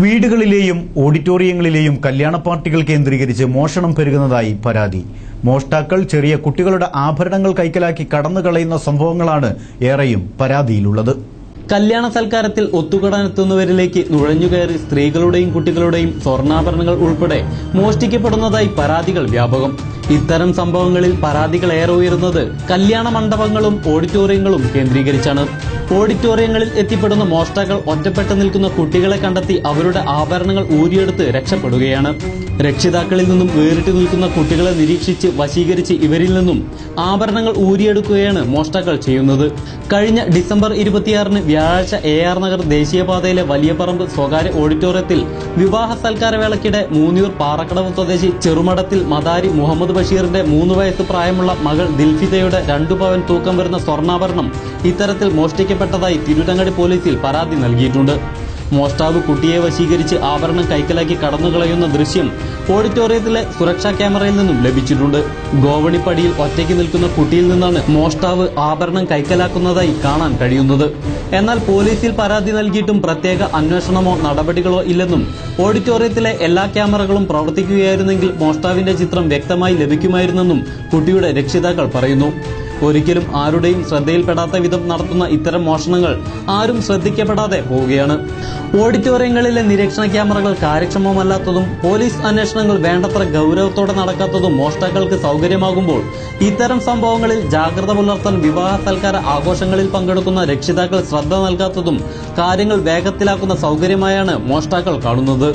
വീടുകളിലെയും ഓഡിറ്റോറിയങ്ങളിലെയും കല്യാണ പാർട്ടികൾ കേന്ദ്രീകരിച്ച് മോഷണം പെരുകുന്നതായി പരാതി. മോഷ്ടാക്കൾ ചെറിയ കുട്ടികളുടെ ആഭരണങ്ങൾ കൈക്കലാക്കി കടന്നുകളയുന്ന സംഭവങ്ങളാണ് ഏറെയും പരാതിയിലുള്ളത്. കല്യാണ സൽക്കാരത്തിൽ ഒത്തുകൂടാനെത്തുന്നവരിലേക്ക് നുഴഞ്ഞുകയറി സ്ത്രീകളുടെയും കുട്ടികളുടെയും സ്വർണ്ണാഭരണങ്ങൾ ഉൾപ്പെടെ മോഷ്ടിക്കപ്പെടുന്നതായി പരാതികൾ വ്യാപകം. ഇത്തരം സംഭവങ്ങളിൽ പരാതികൾ ഏറെ ഉയരുന്നത് കല്യാണ മണ്ഡപങ്ങളും ഓഡിറ്റോറിയങ്ങളും കേന്ദ്രീകരിച്ചാണ്. ഓഡിറ്റോറിയങ്ങളിൽ എത്തിപ്പെടുന്ന മോഷ്ടാക്കൾ ഒറ്റപ്പെട്ടു നിൽക്കുന്ന കുട്ടികളെ കണ്ടെത്തി അവരുടെ ആഭരണങ്ങൾ ഊരിയെടുത്ത് രക്ഷപ്പെടുകയാണ്. രക്ഷിതാക്കളിൽ നിന്നും വേറിട്ട് നിൽക്കുന്ന കുട്ടികളെ നിരീക്ഷിച്ച് വശീകരിച്ച് ഇവരിൽ നിന്നും ആഭരണങ്ങൾ ഊരിയെടുക്കുകയാണ് മോഷ്ടാക്കൾ ചെയ്യുന്നത്. കഴിഞ്ഞ ഡിസംബർ 26-ന് വ്യാഴാഴ്ച AR നഗർ ദേശീയപാതയിലെ വലിയപറമ്പ് സ്വകാര്യ ഓഡിറ്റോറിയത്തിൽ വിവാഹ സൽക്കാരവേളയ്ക്കിടെ മൂന്നിയൂർ പാറക്കടവ് സ്വദേശി ചെറുമടത്തിൽ മദാരി മുഹമ്മദ് ബഷീറിന്റെ 3 വയസ്സ് പ്രായമുള്ള മകൾ ദിൽഫിദയുടെ 2 പവൻ തൂക്കം വരുന്ന സ്വർണ്ണാഭരണം ഇത്തരത്തിൽ മോഷ്ടിക്കപ്പെട്ടതായി തിരൂരങ്ങാടി പോലീസിൽ പരാതി നൽകിയിട്ടുണ്ട്. മോഷ്ടാവ് കുട്ടിയെ വശീകരിച്ച് ആഭരണം കൈക്കലാക്കി കടന്നുകളയുന്ന ദൃശ്യം ഓഡിറ്റോറിയത്തിലെ സുരക്ഷാ ക്യാമറയിൽ നിന്നും ലഭിച്ചിട്ടുണ്ട്. ഗോവണിപ്പടിയിൽ ഒറ്റയ്ക്ക് നിൽക്കുന്ന കുട്ടിയിൽ നിന്നാണ് മോഷ്ടാവ് ആഭരണം കൈക്കലാക്കുന്നതായി കാണാൻ കഴിയുന്നത്. എന്നാൽ പോലീസിൽ പരാതി നൽകിയിട്ടും പ്രത്യേക അന്വേഷണമോ നടപടികളോ ഇല്ലെന്നും ഓഡിറ്റോറിയത്തിലെ എല്ലാ ക്യാമറകളും പ്രവർത്തിക്കുകയായിരുന്നെങ്കിൽ മോഷ്ടാവിന്റെ ചിത്രം വ്യക്തമായി ലഭിക്കുമായിരുന്നെന്നും കുട്ടിയുടെ രക്ഷിതാക്കൾ പറയുന്നു. ഒരിക്കലും ആരുടെയും ശ്രദ്ധയിൽപ്പെടാത്ത വിധം നടത്തുന്ന ഇത്തരം മോഷണങ്ങൾ ആരും ശ്രദ്ധിക്കപ്പെടാതെ പോവുകയാണ്. ഓഡിറ്റോറിയങ്ങളിലെ നിരീക്ഷണ ക്യാമറകൾ കാര്യക്ഷമമല്ലാത്തതും പോലീസ് അന്വേഷണങ്ങൾ വേണ്ടത്ര ഗൌരവത്തോടെ നടക്കാത്തതും മോഷ്ടാക്കൾക്ക് സൗകര്യമാകുമ്പോൾ ഇത്തരം സംഭവങ്ങളിൽ ജാഗ്രത പുലർത്താൻ വിവാഹ സൽക്കാര ആഘോഷങ്ങളിൽ പങ്കെടുക്കുന്ന രക്ഷിതാക്കൾ ശ്രദ്ധ നൽകാത്തതും കാര്യങ്ങൾ വേഗത്തിലാക്കുന്ന സൗകര്യമായാണ് മോഷ്ടാക്കൾ കാണുന്നത്.